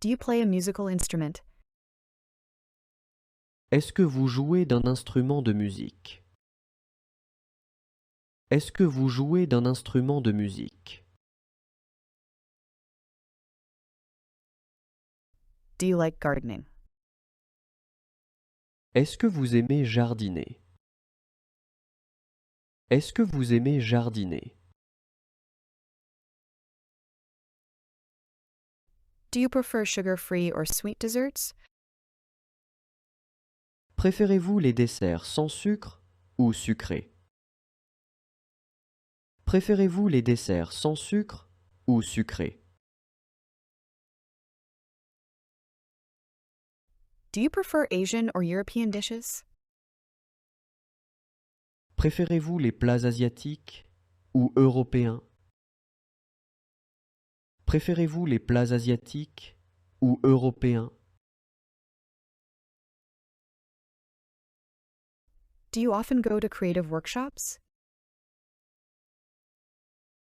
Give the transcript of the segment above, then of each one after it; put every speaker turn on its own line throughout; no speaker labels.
Do you play a musical instrument?
Est-ce que vous jouez d'un instrument de musique? Est-ce que vous jouez d'un instrument de musique?
Do you like gardening?
Est-ce que vous aimez jardiner? Est-ce que vous aimez jardiner?
Do you prefer sugar-free or sweet desserts?
Préférez-vous les desserts sans sucre ou sucrés? Préférez-vous les desserts sans sucre ou sucrés?
Do you prefer Asian or European dishes?
Préférez-vous les plats asiatiques ou européens? Préférez-vous les plats asiatiques ou européens?
Do you often go to creative workshops?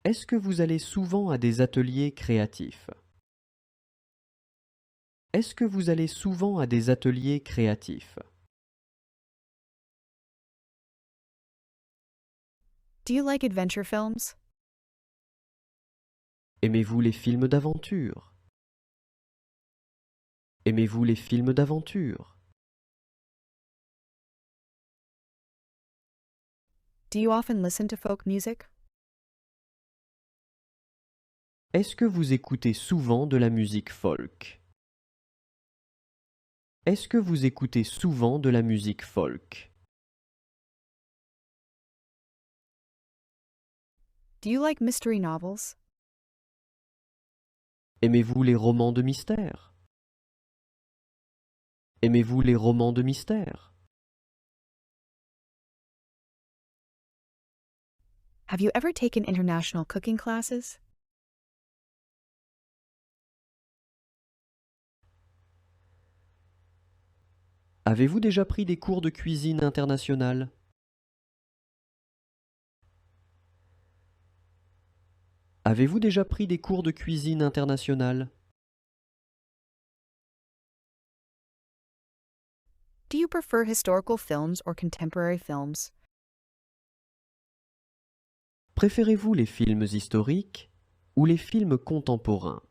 Est-ce que vous allez souvent à des ateliers créatifs? Est-ce que vous allez souvent à des ateliers créatifs?
Do you like adventure films?
Aimez-vous les films d'aventure? Aimez-vous les films d'aventure?
Do you often listen to folk music?
Est-ce que vous écoutez souvent de la musique folk? Est-ce que vous écoutez souvent de la musique folk?
Do you like mystery novels?
Aimez-vous les romans de mystère? Aimez-vous les romans de mystère?
Have you ever taken international cooking classes?
Avez-vous déjà pris des cours de cuisine internationale? Avez-vous déjà pris des cours de cuisine internationale?
Do you prefer historical films or contemporary films?
Préférez-vous les films historiques ou les films contemporains?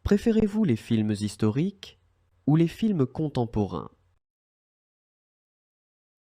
Préférez-vous les films historiques ou les films contemporains?